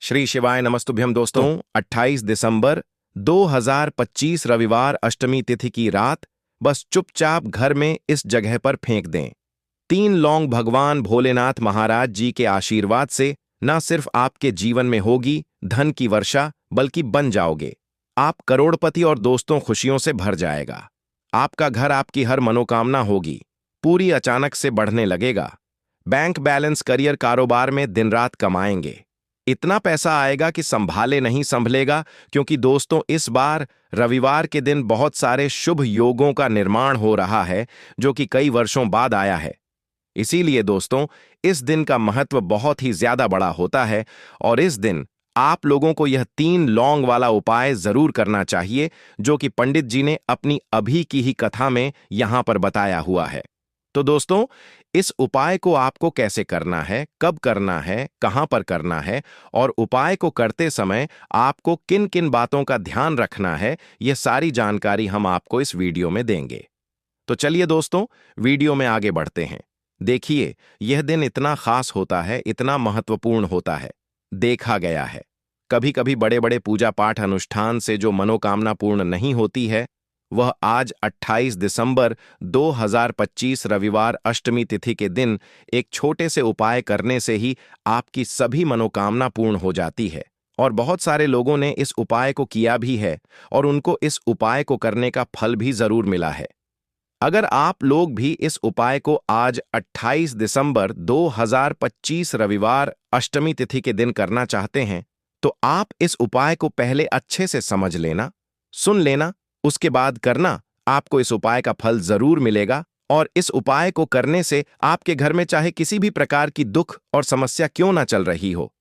श्री शिवाय नमस्तुभ्यम दोस्तों। 28 दिसंबर 2025 रविवार अष्टमी तिथि की रात बस चुपचाप घर में इस जगह पर फेंक दें। 3 लौंग भगवान भोलेनाथ महाराज जी के आशीर्वाद से न सिर्फ आपके जीवन में होगी धन की वर्षा, बल्कि बन जाओगे आप करोड़पति और दोस्तों खुशियों से भर जाएगा। आपका घर आपकी हर मनोकामना होगी पूरी अचानक से बढ़ने लगेगा। बैंक बैलेंस, करियर, कारोबार में दिन रात कमाएंगे। इतना पैसा आएगा कि संभाले नहीं संभलेगा, क्योंकि दोस्तों इस बार रविवार के दिन बहुत सारे शुभ योगों का निर्माण हो रहा है जो कि कई वर्षों बाद आया है। इसीलिए दोस्तों इस दिन का महत्व बहुत ही ज्यादा बड़ा होता है और इस दिन आप लोगों को यह 3 लौंग वाला उपाय जरूर करना चाहिए जो कि पंडित जी ने अपनी अभी की ही कथा में यहां पर बताया हुआ है। तो दोस्तों इस उपाय को आपको कैसे करना है, कब करना है, कहां पर करना है और उपाय को करते समय आपको किन किन बातों का ध्यान रखना है, यह सारी जानकारी हम आपको इस वीडियो में देंगे। तो चलिए दोस्तों वीडियो में आगे बढ़ते हैं। देखिए यह दिन इतना खास होता है, इतना महत्वपूर्ण होता है। देखा गया है कभी कभी बड़े बड़े पूजा पाठ अनुष्ठान से जो मनोकामना पूर्ण नहीं होती है, वह आज 28 दिसंबर 2025 रविवार अष्टमी तिथि के दिन एक छोटे से उपाय करने से ही आपकी सभी मनोकामना पूर्ण हो जाती है। और बहुत सारे लोगों ने इस उपाय को किया भी है और उनको इस उपाय को करने का फल भी जरूर मिला है। अगर आप लोग भी इस उपाय को आज 28 दिसंबर 2025 रविवार अष्टमी तिथि के दिन करना चाहते हैं, तो आप इस उपाय को पहले अच्छे से समझ लेना, सुन लेना, उसके बाद करना। आपको इस उपाय का फल जरूर मिलेगा और इस उपाय को करने से आपके घर में चाहे किसी भी प्रकार की दुख और समस्या क्यों ना चल रही हो,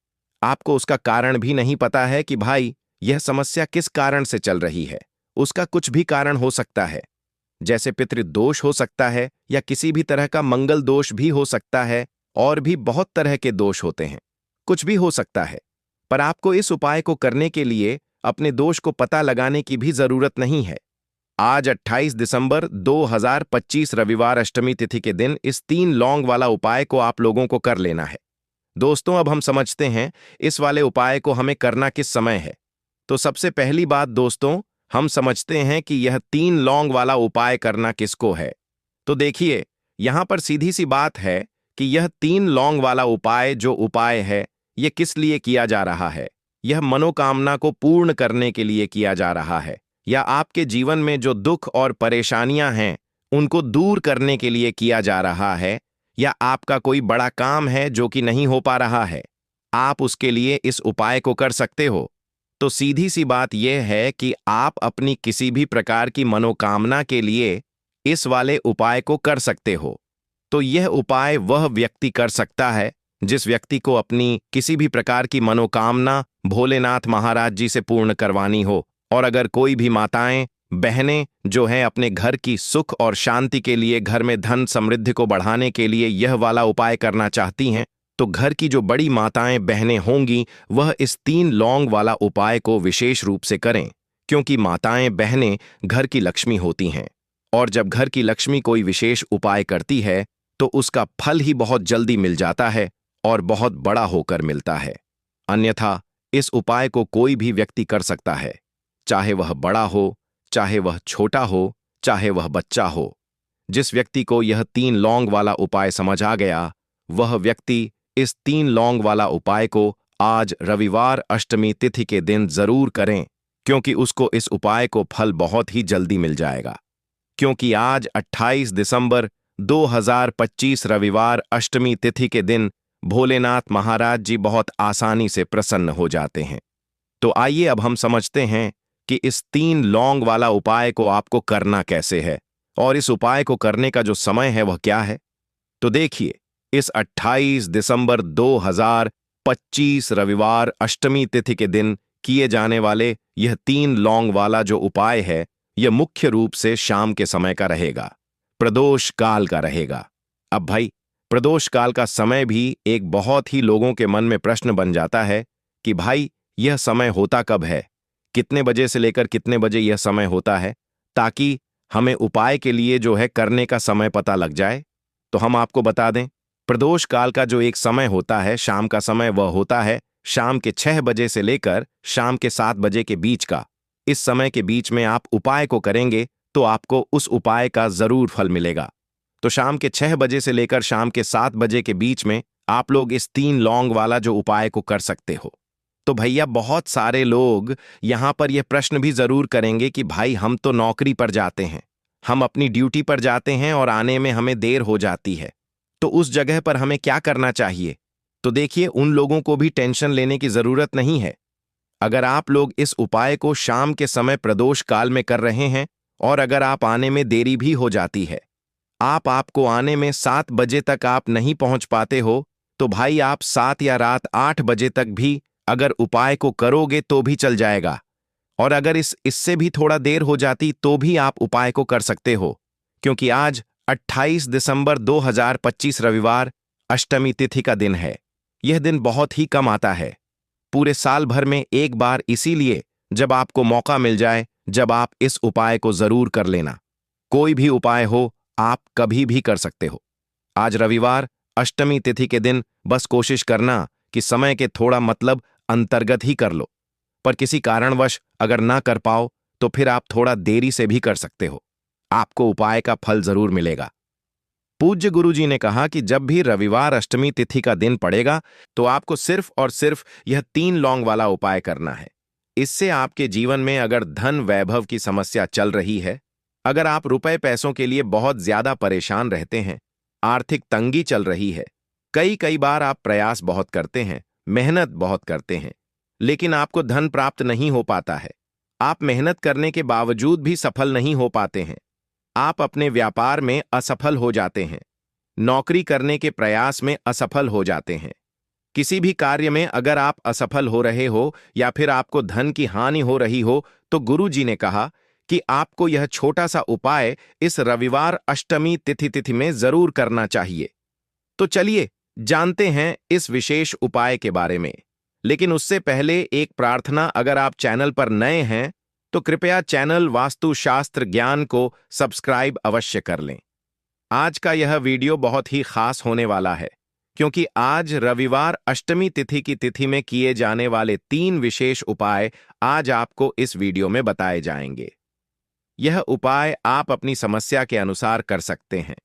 आपको उसका कारण भी नहीं पता है कि भाई यह समस्या किस कारण से चल रही है, उसका कुछ भी कारण हो सकता है। जैसे पितृदोष हो सकता है या किसी भी तरह का मंगल दोष भी हो सकता है, और भी बहुत तरह के दोष होते हैं, कुछ भी हो सकता है। पर आपको इस उपाय को करने के लिए अपने दोष को पता लगाने की भी जरूरत नहीं है। आज 28 दिसंबर 2025 रविवार अष्टमी तिथि के दिन इस 3 लौंग वाला उपाय को आप लोगों को कर लेना है। दोस्तों अब हम समझते हैं इस वाले उपाय को हमें करना किस समय है। तो सबसे पहली बात दोस्तों, हम समझते हैं कि यह 3 लौंग वाला उपाय करना किसको है। तो देखिए यहां पर सीधी सी बात है कि यह 3 लौंग वाला उपाय जो उपाय है, यह किस लिए किया जा रहा है। यह मनोकामना को पूर्ण करने के लिए किया जा रहा है, या आपके जीवन में जो दुख और परेशानियां हैं उनको दूर करने के लिए किया जा रहा है, या आपका कोई बड़ा काम है जो कि नहीं हो पा रहा है, आप उसके लिए इस उपाय को कर सकते हो। तो सीधी सी बात यह है कि आप अपनी किसी भी प्रकार की मनोकामना के लिए इस वाले उपाय को कर सकते हो। तो यह उपाय वह व्यक्ति कर सकता है जिस व्यक्ति को अपनी किसी भी प्रकार की मनोकामना भोलेनाथ महाराज जी से पूर्ण करवानी हो। और अगर कोई भी माताएं, बहनें जो हैं अपने घर की सुख और शांति के लिए, घर में धन समृद्धि को बढ़ाने के लिए यह वाला उपाय करना चाहती हैं, तो घर की जो बड़ी माताएं बहनें होंगी वह इस 3 लौंग वाला उपाय को विशेष रूप से करें, क्योंकि माताएं बहनें घर की लक्ष्मी होती हैं। और जब घर की लक्ष्मी कोई विशेष उपाय करती है तो उसका फल ही बहुत जल्दी मिल जाता है और बहुत बड़ा होकर मिलता है। अन्यथा इस उपाय को कोई भी व्यक्ति कर सकता है, चाहे वह बड़ा हो, चाहे वह छोटा हो, चाहे वह बच्चा हो। जिस व्यक्ति को यह 3 लौंग वाला उपाय समझ आ गया, वह व्यक्ति इस 3 लौंग वाला उपाय को आज रविवार अष्टमी तिथि के दिन जरूर करें, क्योंकि उसको इस उपाय को फल बहुत ही जल्दी मिल जाएगा। क्योंकि आज 28 दिसंबर 2025 रविवार अष्टमी तिथि के दिन भोलेनाथ महाराज जी बहुत आसानी से प्रसन्न हो जाते हैं। तो आइए अब हम समझते हैं कि इस 3 लौंग वाला उपाय को आपको करना कैसे है और इस उपाय को करने का जो समय है वह क्या है। तो देखिए इस 28 दिसंबर 2025 रविवार अष्टमी तिथि के दिन किए जाने वाले यह 3 लौंग वाला जो उपाय है, यह मुख्य रूप से शाम के समय का रहेगा, प्रदोष काल का रहेगा। अब भाई प्रदोष काल का समय भी एक बहुत ही लोगों के मन में प्रश्न बन जाता है कि भाई यह समय होता कब है, कितने बजे से लेकर कितने बजे यह समय होता है, ताकि हमें उपाय के लिए जो है करने का समय पता लग जाए। तो हम आपको बता दें, प्रदोष काल का जो एक समय होता है, शाम का समय, वह होता है शाम के 6 बजे से लेकर शाम के 7 बजे के बीच का। इस समय के बीच में आप उपाय को करेंगे तो आपको उस उपाय का जरूर फल मिलेगा। तो शाम के 6 बजे से लेकर शाम के 7 बजे के बीच में आप लोग इस 3 लौंग वाला जो उपाय को कर सकते हो। तो भैया बहुत सारे लोग यहां पर यह प्रश्न भी जरूर करेंगे कि भाई हम तो नौकरी पर जाते हैं, हम अपनी ड्यूटी पर जाते हैं और आने में हमें देर हो जाती है, तो उस जगह पर हमें क्या करना चाहिए? तो देखिए, उन लोगों को भी टेंशन लेने की जरूरत नहीं है। अगर आप लोग इस उपाय को शाम के समय प्रदोष काल में कर रहे हैं और अगर आप आने में देरी भी हो जाती है, आपको आने में 7 बजे तक आप नहीं पहुंच पाते हो, तो भाई आप 7 या रात 8 बजे तक भी अगर उपाय को करोगे तो भी चल जाएगा। और अगर इससे भी थोड़ा देर हो जाती तो भी आप उपाय को कर सकते हो, क्योंकि आज 28 दिसंबर 2025 रविवार अष्टमी तिथि का दिन है। यह दिन बहुत ही कम आता है, पूरे साल भर में एक बार, इसीलिए जब आपको मौका मिल जाए जब आप इस उपाय को जरूर कर लेना। कोई भी उपाय हो, आप कभी भी कर सकते हो। आज रविवार अष्टमी तिथि के दिन बस कोशिश करना कि समय के थोड़ा मतलब अंतर्गत ही कर लो, पर किसी कारणवश अगर ना कर पाओ तो फिर आप थोड़ा देरी से भी कर सकते हो, आपको उपाय का फल जरूर मिलेगा। पूज्य गुरुजी ने कहा कि जब भी रविवार अष्टमी तिथि का दिन पड़ेगा तो आपको सिर्फ और सिर्फ यह 3 लौंग वाला उपाय करना है। इससे आपके जीवन में अगर धन वैभव की समस्या चल रही है, अगर आप रुपए पैसों के लिए बहुत ज्यादा परेशान रहते हैं, आर्थिक तंगी चल रही है, कई बार आप प्रयास बहुत करते हैं, मेहनत बहुत करते हैं, लेकिन आपको धन प्राप्त नहीं हो पाता है, आप मेहनत करने के बावजूद भी सफल नहीं हो पाते हैं, आप अपने व्यापार में असफल हो जाते हैं, नौकरी करने के प्रयास में असफल हो जाते हैं, किसी भी कार्य में अगर आप असफल हो रहे हो या फिर आपको धन की हानि हो रही हो, तो गुरुजी ने कहा कि आपको यह छोटा सा उपाय इस रविवार अष्टमी तिथि में जरूर करना चाहिए। तो चलिए जानते हैं इस विशेष उपाय के बारे में, लेकिन उससे पहले एक प्रार्थना, अगर आप चैनल पर नए हैं तो कृपया चैनल वास्तुशास्त्र ज्ञान को सब्सक्राइब अवश्य कर लें। आज का यह वीडियो बहुत ही खास होने वाला है, क्योंकि आज रविवार अष्टमी तिथि की तिथि में किए जाने वाले 3 विशेष उपाय आज आपको इस वीडियो में बताए जाएंगे। यह उपाय आप अपनी समस्या के अनुसार कर सकते हैं।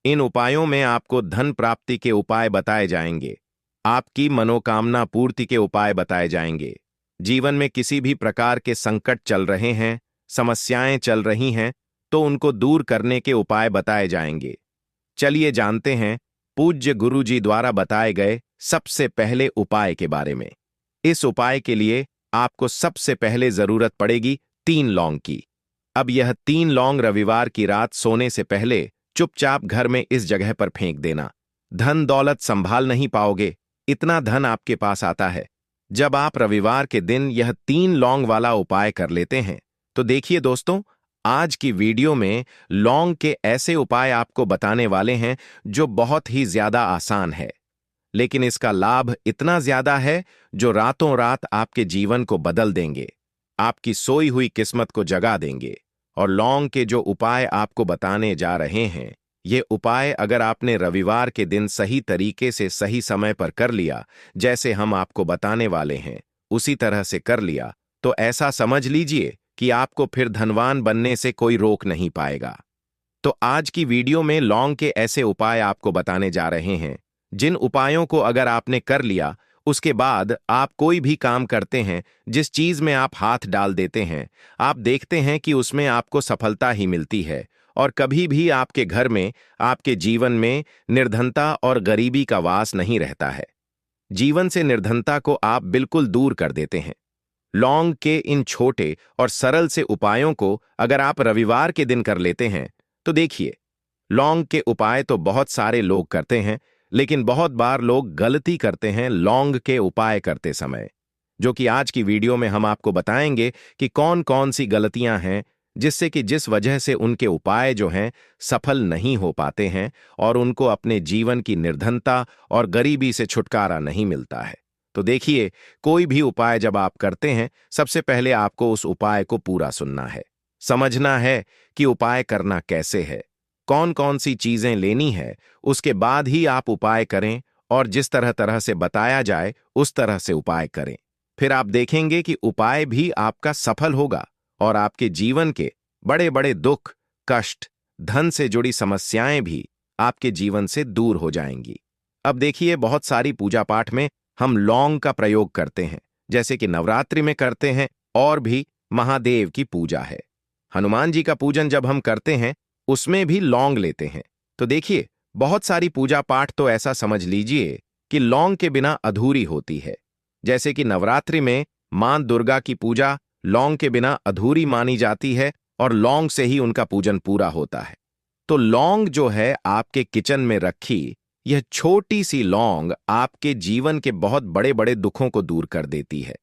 इन उपायों में आपको धन प्राप्ति के उपाय बताए जाएंगे, आपकी मनोकामना पूर्ति के उपाय बताए जाएंगे, जीवन में किसी भी प्रकार के संकट चल रहे हैं, समस्याएं चल रही हैं, तो उनको दूर करने के उपाय बताए जाएंगे। चलिए जानते हैं पूज्य गुरुजी द्वारा बताए गए सबसे पहले उपाय के बारे में। इस उपाय के लिए आपको सबसे पहले जरूरत पड़ेगी 3 लौंग की। अब यह 3 लौंग रविवार की रात सोने से पहले चुपचाप घर में इस जगह पर फेंक देना। धन दौलत संभाल नहीं पाओगे, इतना धन आपके पास आता है। जब आप रविवार के दिन यह 3 लौंग वाला उपाय कर लेते हैं, तो देखिए दोस्तों, आज की वीडियो में लौंग के ऐसे उपाय आपको बताने वाले हैं जो बहुत ही ज्यादा आसान है, लेकिन इसका लाभ इतना ज्यादा है जो रातों रात आपके जीवन को बदल देंगे, आपकी सोई हुई किस्मत को जगा देंगे। और लौंग के जो उपाय आपको बताने जा रहे हैं, ये उपाय अगर आपने रविवार के दिन सही तरीके से सही समय पर कर लिया, जैसे हम आपको बताने वाले हैं उसी तरह से कर लिया, तो ऐसा समझ लीजिए कि आपको फिर धनवान बनने से कोई रोक नहीं पाएगा। तो आज की वीडियो में लौंग के ऐसे उपाय आपको बताने जा रहे हैं, जिन उपायों को अगर आपने कर लिया, उसके बाद आप कोई भी काम करते हैं, जिस चीज में आप हाथ डाल देते हैं, आप देखते हैं कि उसमें आपको सफलता ही मिलती है और कभी भी आपके घर में, आपके जीवन में निर्धनता और गरीबी का वास नहीं रहता है। जीवन से निर्धनता को आप बिल्कुल दूर कर देते हैं। लौंग के इन छोटे और सरल से उपायों को अगर आप रविवार के दिन कर लेते हैं, तो देखिए, लौंग के उपाय तो बहुत सारे लोग करते हैं, लेकिन बहुत बार लोग गलती करते हैं लौंग के उपाय करते समय, जो कि आज की वीडियो में हम आपको बताएंगे कि कौन कौन सी गलतियां हैं जिससे कि जिस वजह से उनके उपाय जो हैं सफल नहीं हो पाते हैं और उनको अपने जीवन की निर्धनता और गरीबी से छुटकारा नहीं मिलता है। तो देखिए, कोई भी उपाय जब आप करते हैं, सबसे पहले आपको उस उपाय को पूरा सुनना है, समझना है कि उपाय करना कैसे है, कौन कौन सी चीजें लेनी है, उसके बाद ही आप उपाय करें और जिस तरह तरह से बताया जाए उस तरह से उपाय करें। फिर आप देखेंगे कि उपाय भी आपका सफल होगा और आपके जीवन के बड़े बड़े दुख, कष्ट, धन से जुड़ी समस्याएं भी आपके जीवन से दूर हो जाएंगी। अब देखिए, बहुत सारी पूजा पाठ में हम लौंग का प्रयोग करते हैं, जैसे कि नवरात्रि में करते हैं, और भी महादेव की पूजा है। हनुमान जी का पूजन जब हम करते हैं उसमें भी लौंग लेते हैं। तो देखिए, बहुत सारी पूजा पाठ तो ऐसा समझ लीजिए कि लौंग के बिना अधूरी होती है। जैसे कि नवरात्रि में मां दुर्गा की पूजा लौंग के बिना अधूरी मानी जाती है और लौंग से ही उनका पूजन पूरा होता है। तो लौंग जो है आपके किचन में रखी, यह छोटी सी लौंग आपके जीवन के बहुत बड़े बड़े दुखों को दूर कर देती है।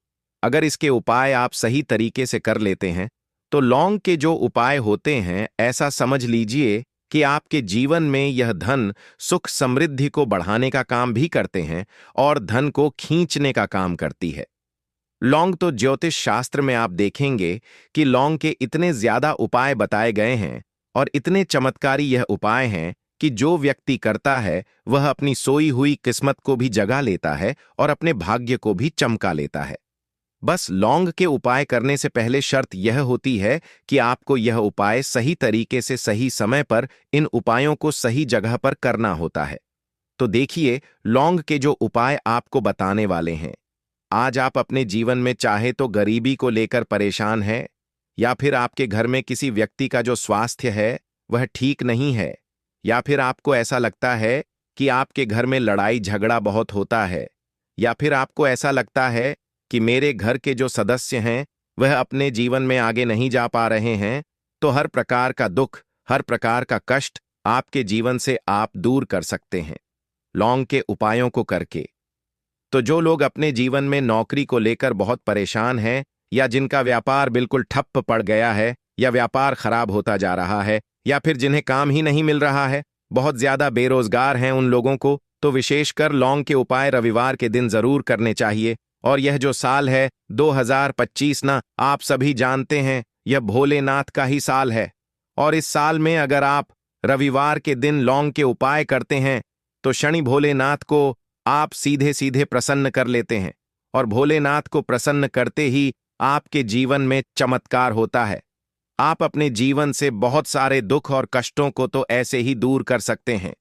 अगर इसके उपाय आप सही तरीके से कर लेते हैं तो लौंग के जो उपाय होते हैं, ऐसा समझ लीजिए कि आपके जीवन में यह धन, सुख, समृद्धि को बढ़ाने का काम भी करते हैं और धन को खींचने का काम करती है। लौंग तो ज्योतिष शास्त्र में आप देखेंगे कि लौंग के इतने ज्यादा उपाय बताए गए हैं और इतने चमत्कारी यह उपाय हैं कि जो व्यक्ति करता है वह अपनी सोई हुई किस्मत को भी जगा लेता है और अपने भाग्य को भी चमका लेता है। बस लौंग के उपाय करने से पहले शर्त यह होती है कि आपको यह उपाय सही तरीके से सही समय पर इन उपायों को सही जगह पर करना होता है। तो देखिए, लौंग के जो उपाय आपको बताने वाले हैं, आज आप अपने जीवन में चाहे तो गरीबी को लेकर परेशान हैं, या फिर आपके घर में किसी व्यक्ति का जो स्वास्थ्य है वह ठीक नहीं है, या फिर आपको ऐसा लगता है कि आपके घर में लड़ाई झगड़ा बहुत होता है, या फिर आपको ऐसा लगता है कि मेरे घर के जो सदस्य हैं वह अपने जीवन में आगे नहीं जा पा रहे हैं, तो हर प्रकार का दुख, हर प्रकार का कष्ट आपके जीवन से आप दूर कर सकते हैं लौंग के उपायों को करके। तो जो लोग अपने जीवन में नौकरी को लेकर बहुत परेशान हैं, या जिनका व्यापार बिल्कुल ठप्प पड़ गया है, या व्यापार खराब होता जा रहा है, या फिर जिन्हें काम ही नहीं मिल रहा है, बहुत ज्यादा बेरोजगार हैं उन लोगों को, तो विशेषकर लौंग के उपाय रविवार के दिन जरूर करने चाहिए। और यह जो साल है 2025 ना, आप सभी जानते हैं यह भोलेनाथ का ही साल है। और इस साल में अगर आप रविवार के दिन लौंग के उपाय करते हैं तो शनि भोलेनाथ को आप सीधे सीधे प्रसन्न कर लेते हैं, और भोलेनाथ को प्रसन्न करते ही आपके जीवन में चमत्कार होता है। आप अपने जीवन से बहुत सारे दुख और कष्टों को तो ऐसे ही दूर कर सकते हैं।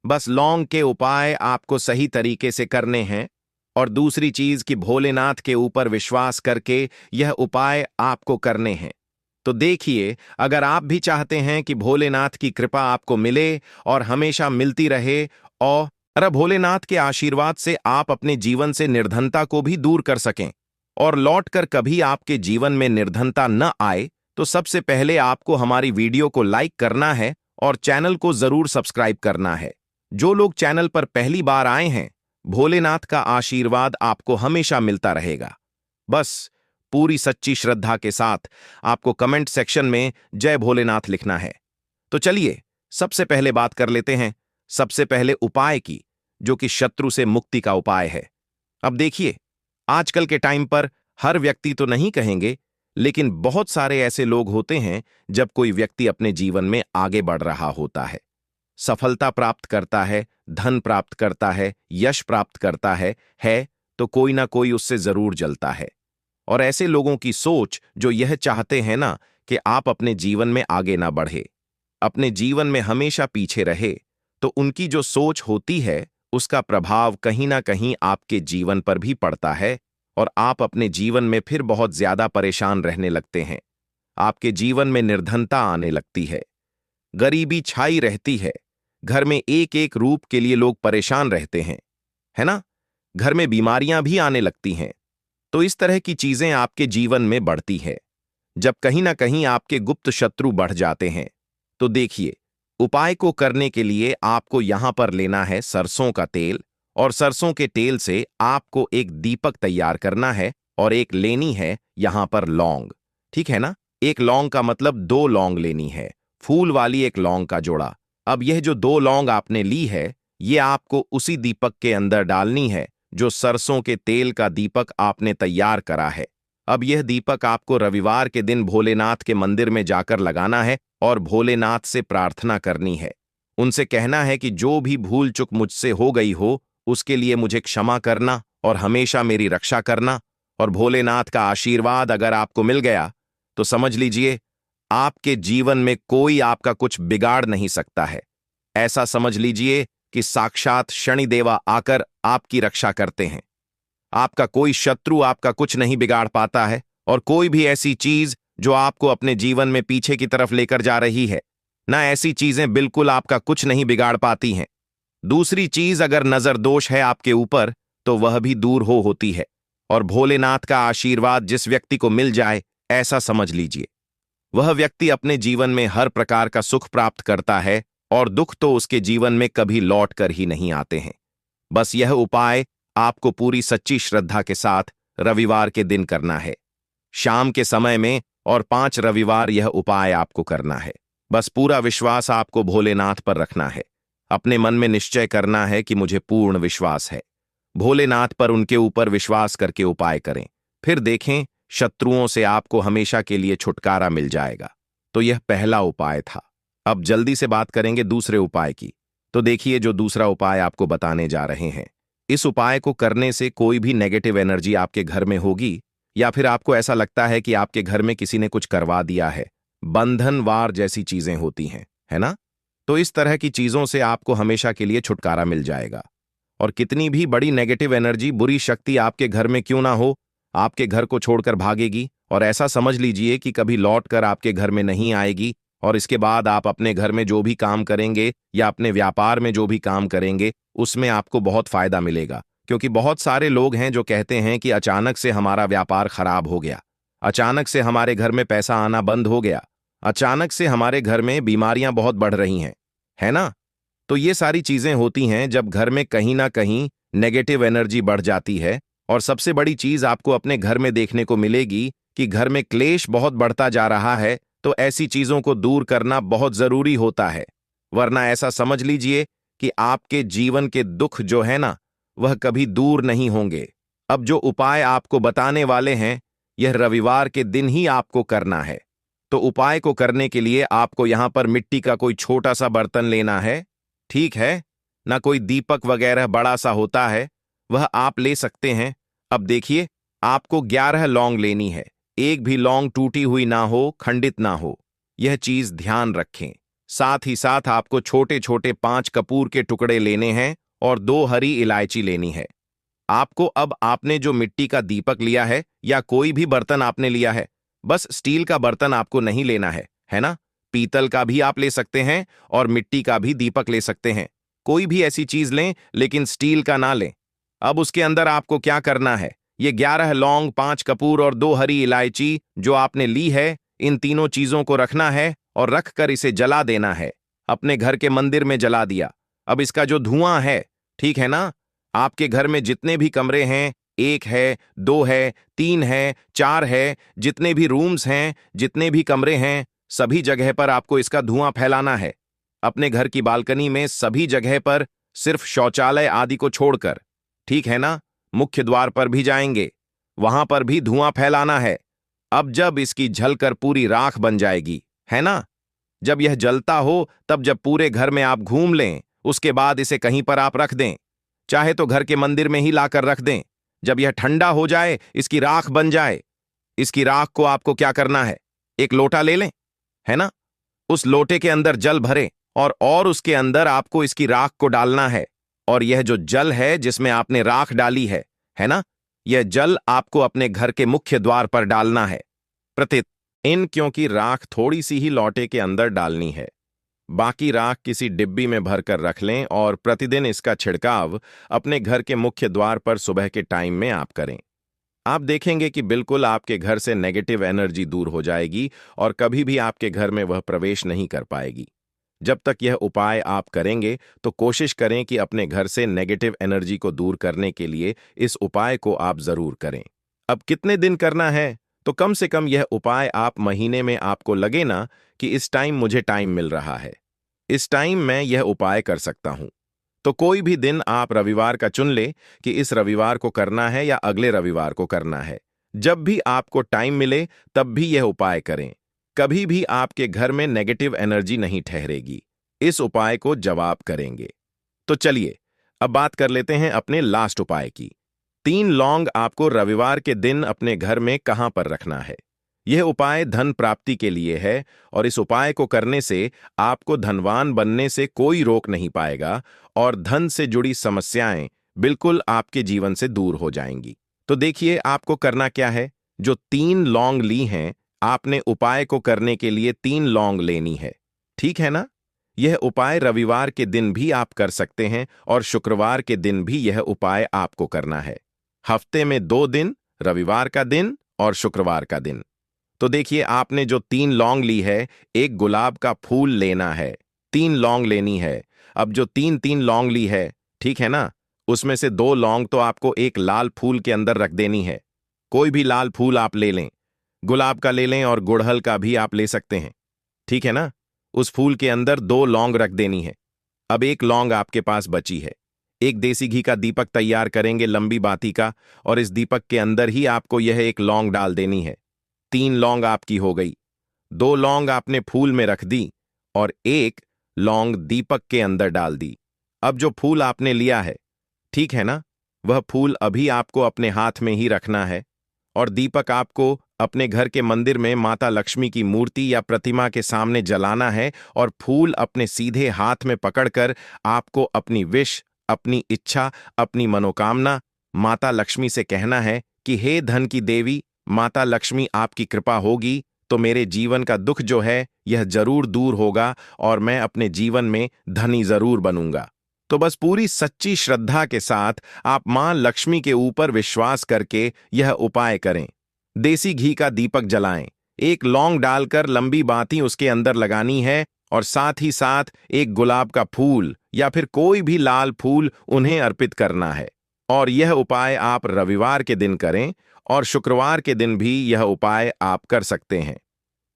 बस लौंग के उपाय आपको सही तरीके से करने हैं, और दूसरी चीज कि भोलेनाथ के ऊपर विश्वास करके यह उपाय आपको करने हैं। तो देखिए, अगर आप भी चाहते हैं कि भोलेनाथ की कृपा आपको मिले और हमेशा मिलती रहे, और भोलेनाथ के आशीर्वाद से आप अपने जीवन से निर्धनता को भी दूर कर सकें और लौटकर कभी आपके जीवन में निर्धनता न आए, तो सबसे पहले आपको हमारी वीडियो को लाइक करना है और चैनल को जरूर सब्सक्राइब करना है। जो लोग चैनल पर पहली बार आए हैं, भोलेनाथ का आशीर्वाद आपको हमेशा मिलता रहेगा। बस पूरी सच्ची श्रद्धा के साथ आपको कमेंट सेक्शन में जय भोलेनाथ लिखना है। तो चलिए सबसे पहले बात कर लेते हैं सबसे पहले उपाय की, जो कि शत्रु से मुक्ति का उपाय है। अब देखिए, आजकल के टाइम पर हर व्यक्ति तो नहीं कहेंगे, लेकिन बहुत सारे ऐसे लोग होते हैं जब कोई व्यक्ति अपने जीवन में आगे बढ़ रहा होता है, सफलता प्राप्त करता है, धन प्राप्त करता है, यश प्राप्त करता है तो कोई ना कोई उससे जरूर जलता है। और ऐसे लोगों की सोच जो यह चाहते हैं ना कि आप अपने जीवन में आगे ना बढ़े, अपने जीवन में हमेशा पीछे रहे, तो उनकी जो सोच होती है उसका प्रभाव कहीं ना कहीं आपके जीवन पर भी पड़ता है, और आप अपने जीवन में फिर बहुत ज्यादा परेशान रहने लगते हैं। आपके जीवन में निर्धनता आने लगती है, गरीबी छाई रहती है, घर में एक एक रूप के लिए लोग परेशान रहते हैं, है ना? घर में बीमारियां भी आने लगती हैं। तो इस तरह की चीजें आपके जीवन में बढ़ती है जब कहीं ना कहीं आपके गुप्त शत्रु बढ़ जाते हैं। तो देखिए, उपाय को करने के लिए आपको यहां पर लेना है सरसों का तेल, और सरसों के तेल से आपको एक दीपक तैयार करना है, और एक लेनी है यहां पर लौंग, ठीक है ना? एक लौंग का मतलब 2 लौंग लेनी है, फूल वाली एक लौंग का जोड़ा। अब यह जो 2 लौंग आपने ली है, ये आपको उसी दीपक के अंदर डालनी है जो सरसों के तेल का दीपक आपने तैयार करा है। अब यह दीपक आपको रविवार के दिन भोलेनाथ के मंदिर में जाकर लगाना है और भोलेनाथ से प्रार्थना करनी है। उनसे कहना है कि जो भी भूल चूक मुझसे हो गई हो उसके लिए मुझे क्षमा करना और हमेशा मेरी रक्षा करना, और भोलेनाथ का आशीर्वाद अगर आपको मिल गया तो समझ लीजिए आपके जीवन में कोई आपका कुछ बिगाड़ नहीं सकता है। ऐसा समझ लीजिए कि साक्षात शनिदेवा आकर आपकी रक्षा करते हैं। आपका कोई शत्रु आपका कुछ नहीं बिगाड़ पाता है, और कोई भी ऐसी चीज जो आपको अपने जीवन में पीछे की तरफ लेकर जा रही है, ना ऐसी चीजें बिल्कुल आपका कुछ नहीं बिगाड़ पाती हैं। दूसरी चीज, अगर नजर दोष है आपके ऊपर तो वह भी दूर होती है, और भोलेनाथ का आशीर्वाद जिस व्यक्ति को मिल जाए, ऐसा समझ लीजिए वह व्यक्ति अपने जीवन में हर प्रकार का सुख प्राप्त करता है, और दुख तो उसके जीवन में कभी लौट कर ही नहीं आते हैं। बस यह उपाय आपको पूरी सच्ची श्रद्धा के साथ रविवार के दिन करना है, शाम के समय में, और 5 रविवार यह उपाय आपको करना है। बस पूरा विश्वास आपको भोलेनाथ पर रखना है। अपने मन में निश्चय करना है कि मुझे पूर्ण विश्वास है। भोलेनाथ पर उनके ऊपर विश्वास करके उपाय करें, फिर देखें शत्रुओं से आपको हमेशा के लिए छुटकारा मिल जाएगा। तो यह पहला उपाय था। अब जल्दी से बात करेंगे दूसरे उपाय की। तो देखिए, जो दूसरा उपाय आपको बताने जा रहे हैं, इस उपाय को करने से कोई भी नेगेटिव एनर्जी आपके घर में होगी, या फिर आपको ऐसा लगता है कि आपके घर में किसी ने कुछ करवा दिया है, बंधन वार जैसी चीजें होती हैं, है ना? तो इस तरह की चीजों से आपको हमेशा के लिए छुटकारा मिल जाएगा। और कितनी भी बड़ी नेगेटिव एनर्जी, बुरी शक्ति आपके घर में क्यों ना हो, आपके घर को छोड़कर भागेगी, और ऐसा समझ लीजिए कि कभी लौट कर आपके घर में नहीं आएगी। और इसके बाद आप अपने घर में जो भी काम करेंगे या अपने व्यापार में जो भी काम करेंगे, उसमें आपको बहुत फायदा मिलेगा। क्योंकि बहुत सारे लोग हैं जो कहते हैं कि अचानक से हमारा व्यापार खराब हो गया, अचानक से हमारे घर में पैसा आना बंद हो गया, अचानक से हमारे घर में बीमारियां बहुत बढ़ रही हैं, है ना? तो ये सारी चीजें होती हैं जब घर में कहीं ना कहीं नेगेटिव एनर्जी बढ़ जाती है। और सबसे बड़ी चीज आपको अपने घर में देखने को मिलेगी कि घर में क्लेश बहुत बढ़ता जा रहा है। तो ऐसी चीजों को दूर करना बहुत जरूरी होता है, वरना ऐसा समझ लीजिए कि आपके जीवन के दुख जो है ना, वह कभी दूर नहीं होंगे। अब जो उपाय आपको बताने वाले हैं, यह रविवार के दिन ही आपको करना है। तो उपाय को करने के लिए आपको यहां पर मिट्टी का कोई छोटा सा बर्तन लेना है, ठीक है ना? कोई दीपक वगैरह बड़ा सा होता है, वह आप ले सकते हैं। अब देखिए, आपको 11 लौंग लेनी है। एक भी लौंग टूटी हुई ना हो, खंडित ना हो, यह चीज ध्यान रखें। साथ ही साथ आपको छोटे छोटे 5 कपूर के टुकड़े लेने हैं, और 2 हरी इलायची लेनी है। आपको, अब आपने जो मिट्टी का दीपक लिया है या कोई भी बर्तन आपने लिया है, बस स्टील का बर्तन आपको नहीं लेना है ना? पीतल का भी आप ले सकते हैं, और मिट्टी का भी दीपक ले सकते हैं। कोई भी ऐसी चीज लें, लेकिन स्टील का ना लें। अब उसके अंदर आपको क्या करना है, ये 11 लौंग, 5 कपूर और 2 हरी इलायची जो आपने ली है, इन तीनों चीजों को रखना है, और रखकर इसे जला देना है। अपने घर के मंदिर में जला दिया। अब इसका जो धुआं है, ठीक है ना, आपके घर में जितने भी कमरे हैं, 1 है, 2 है, 3 है, 4 है, जितने भी रूम्स हैं, जितने भी कमरे हैं, सभी जगह पर आपको इसका धुआं फैलाना है। अपने घर की बालकनी में सभी जगह पर, सिर्फ शौचालय आदि को छोड़कर, ठीक है ना? मुख्य द्वार पर भी जाएंगे, वहां पर भी धुआं फैलाना है। अब जब इसकी जलकर पूरी राख बन जाएगी, है ना? जब यह जलता हो, तब जब पूरे घर में आप घूम लें, उसके बाद इसे कहीं पर आप रख दें, चाहे तो घर के मंदिर में ही लाकर रख दें। जब यह ठंडा हो जाए, इसकी राख बन जाए, इसकी राख को आपको क्या करना है, एक लोटा ले लें, है ना? उस लोटे के अंदर जल भरें, और उसके अंदर आपको इसकी राख को डालना है। और यह जो जल है जिसमें आपने राख डाली है ना, यह जल आपको अपने घर के मुख्य द्वार पर डालना है प्रतिदिन, क्योंकि राख थोड़ी सी ही लोटे के अंदर डालनी है। बाकी राख किसी डिब्बी में भरकर रख लें, और प्रतिदिन इसका छिड़काव अपने घर के मुख्य द्वार पर सुबह के टाइम में आप करें। आप देखेंगे कि बिल्कुल आपके घर से नेगेटिव एनर्जी दूर हो जाएगी, और कभी भी आपके घर में वह प्रवेश नहीं कर पाएगी। जब तक यह उपाय आप करेंगे, तो कोशिश करें कि अपने घर से नेगेटिव एनर्जी को दूर करने के लिए इस उपाय को आप जरूर करें। अब कितने दिन करना है, तो कम से कम यह उपाय आप महीने में, आपको लगे ना कि इस टाइम मुझे टाइम मिल रहा है, इस टाइम मैं यह उपाय कर सकता हूं, तो कोई भी दिन आप रविवार का चुन ले कि इस रविवार को करना है या अगले रविवार को करना है। जब भी आपको टाइम मिले, तब भी यह उपाय करें। कभी भी आपके घर में नेगेटिव एनर्जी नहीं ठहरेगी। इस उपाय को जवाब करेंगे। तो चलिए, अब बात कर लेते हैं अपने लास्ट उपाय की। 3 लौंग आपको रविवार के दिन अपने घर में कहां पर रखना है। यह उपाय धन प्राप्ति के लिए है और इस उपाय को करने से आपको धनवान बनने से कोई रोक नहीं पाएगा और धन से जुड़ी समस्याएं बिल्कुल आपके जीवन से दूर हो जाएंगी। तो देखिए आपको करना क्या है। जो 3 लौंग ली हैं, आपने उपाय को करने के लिए 3 लौंग लेनी है। ठीक है ना? यह उपाय रविवार के दिन भी आप कर सकते हैं और शुक्रवार के दिन भी यह उपाय आपको करना है। हफ्ते में 2 दिन, रविवार का दिन और शुक्रवार का दिन। तो देखिए आपने जो 3 लौंग ली है, एक गुलाब का फूल लेना है, 3 लौंग लेनी है। अब जो 3 लौंग ली है, ठीक है ना, उसमें से 2 लौंग तो आपको एक लाल फूल के अंदर रख देनी है। कोई भी लाल फूल आप ले लें, गुलाब का ले लें और गुड़हल का भी आप ले सकते हैं। ठीक है ना? उस फूल के अंदर 2 लौंग रख देनी है। अब एक लौंग आपके पास बची है। एक देसी घी का दीपक तैयार करेंगे लंबी बाती का और इस दीपक के अंदर ही आपको यह एक लौंग डाल देनी है। 3 लौंग आपकी हो गई। 2 लौंग आपने फूल में रख दी और एक लौंग दीपक के अंदर डाल दी। अब जो फूल आपने लिया है, ठीक है ना, वह फूल अभी आपको अपने हाथ में ही रखना है और दीपक आपको अपने घर के मंदिर में माता लक्ष्मी की मूर्ति या प्रतिमा के सामने जलाना है और फूल अपने सीधे हाथ में पकड़कर आपको अपनी विश, अपनी इच्छा, अपनी मनोकामना माता लक्ष्मी से कहना है कि हे धन की देवी माता लक्ष्मी, आपकी कृपा होगी तो मेरे जीवन का दुख जो है यह जरूर दूर होगा और मैं अपने जीवन में धनी जरूर बनूंगा। तो बस पूरी सच्ची श्रद्धा के साथ आप मां लक्ष्मी के ऊपर विश्वास करके यह उपाय करें। देसी घी का दीपक जलाएं, एक लौंग डालकर लंबी बाती उसके अंदर लगानी है और साथ ही साथ एक गुलाब का फूल या फिर कोई भी लाल फूल उन्हें अर्पित करना है। और यह उपाय आप रविवार के दिन करें और शुक्रवार के दिन भी यह उपाय आप कर सकते हैं।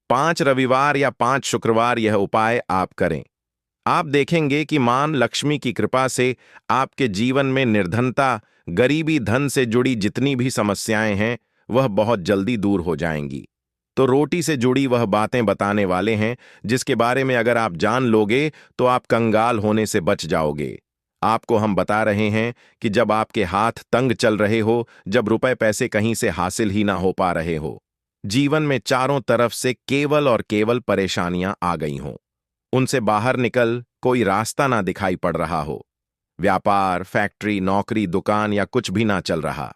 5 रविवार या 5 शुक्रवार यह उपाय आप करें। आप देखेंगे कि मां लक्ष्मी की कृपा से आपके जीवन में निर्धनता, गरीबी, धन से जुड़ी जितनी भी समस्याएं हैं वह बहुत जल्दी दूर हो जाएंगी। तो रोटी से जुड़ी वह बातें बताने वाले हैं जिसके बारे में अगर आप जान लोगे तो आप कंगाल होने से बच जाओगे। आपको हम बता रहे हैं कि जब आपके हाथ तंग चल रहे हो, जब रुपए पैसे कहीं से हासिल ही ना हो पा रहे हो, जीवन में चारों तरफ से केवल और केवल परेशानियां आ गई हों, उनसे बाहर निकल कोई रास्ता ना दिखाई पड़ रहा हो, व्यापार, फैक्ट्री, नौकरी, दुकान या कुछ भी ना चल रहा,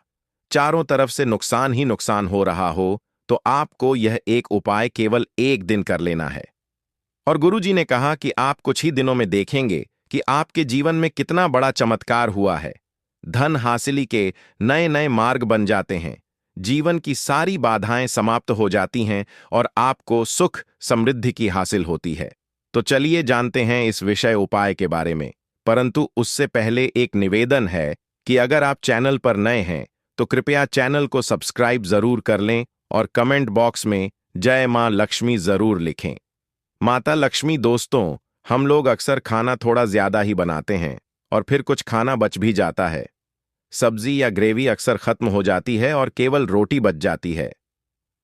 चारों तरफ से नुकसान ही नुकसान हो रहा हो, तो आपको यह एक उपाय केवल एक दिन कर लेना है। और गुरुजी ने कहा कि आप कुछ ही दिनों में देखेंगे कि आपके जीवन में कितना बड़ा चमत्कार हुआ है। धन हासिली के नए नए मार्ग बन जाते हैं, जीवन की सारी बाधाएं समाप्त हो जाती हैं और आपको सुख समृद्धि की हासिल होती है। तो चलिए जानते हैं इस विषय उपाय के बारे में, परंतु उससे पहले एक निवेदन है कि अगर आप चैनल पर नए हैं तो कृपया चैनल को सब्सक्राइब जरूर कर लें और कमेंट बॉक्स में जय मां लक्ष्मी जरूर लिखें। माता लक्ष्मी दोस्तों, हम लोग अक्सर खाना थोड़ा ज्यादा ही बनाते हैं और फिर कुछ खाना बच भी जाता है। सब्जी या ग्रेवी अक्सर खत्म हो जाती है और केवल रोटी बच जाती है।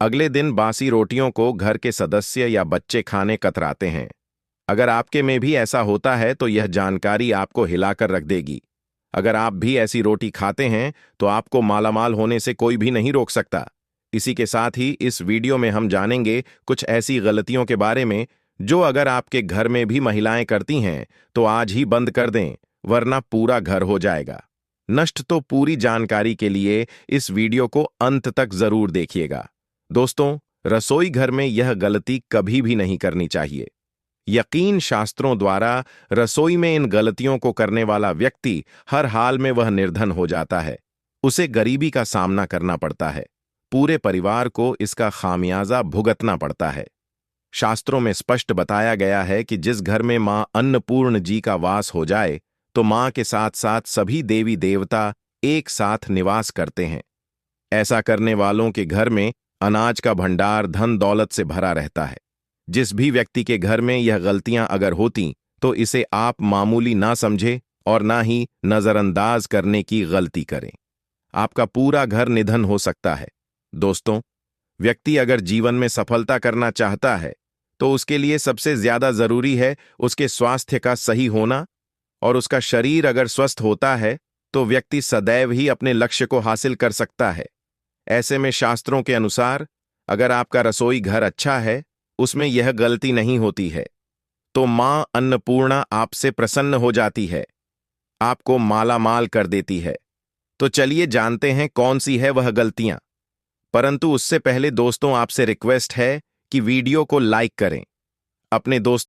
अगले दिन बासी रोटियों को घर के सदस्य या बच्चे खाने कतराते हैं। अगर आपके में भी ऐसा होता है तो यह जानकारी आपको हिलाकर रख देगी। अगर आप भी ऐसी रोटी खाते हैं तो आपको मालामाल होने से कोई भी नहीं रोक सकता। इसी के साथ ही इस वीडियो में हम जानेंगे कुछ ऐसी गलतियों के बारे में जो अगर आपके घर में भी महिलाएं करती हैं तो आज ही बंद कर दें, वरना पूरा घर हो जाएगा नष्ट। तो पूरी जानकारी के लिए इस वीडियो को अंत तक जरूर देखिएगा। दोस्तों, रसोई घर में यह गलती कभी भी नहीं करनी चाहिए। यकीन शास्त्रों द्वारा रसोई में इन गलतियों को करने वाला व्यक्ति हर हाल में वह निर्धन हो जाता है, उसे गरीबी का सामना करना पड़ता है, पूरे परिवार को इसका खामियाजा भुगतना पड़ता है। शास्त्रों में स्पष्ट बताया गया है कि जिस घर में मां अन्नपूर्ण जी का वास हो जाए तो मां के साथ साथ सभी देवी देवता एक साथ निवास करते हैं। ऐसा करने वालों के घर में अनाज का भंडार धन दौलत से भरा रहता है। जिस भी व्यक्ति के घर में यह गलतियां अगर होती तो इसे आप मामूली ना समझे और ना ही नजरअंदाज करने की गलती करें। आपका पूरा घर निधन हो सकता है। दोस्तों, व्यक्ति अगर जीवन में सफलता करना चाहता है तो उसके लिए सबसे ज्यादा जरूरी है उसके स्वास्थ्य का सही होना और उसका शरीर अगर स्वस्थ होता है तो व्यक्ति सदैव ही अपने लक्ष्य को हासिल कर सकता है। ऐसे में शास्त्रों के अनुसार अगर आपका रसोई घर अच्छा है, उसमें यह गलती नहीं होती है, तो मां अन्नपूर्णा आपसे प्रसन्न हो जाती है, आपको मालामाल कर देती है। तो चलिए जानते हैं कौन सी है वह गलतियां। परंतु उससे पहले दोस्तों आपसे रिक्वेस्ट है कि वीडियो को लाइक करें, अपने दोस्तों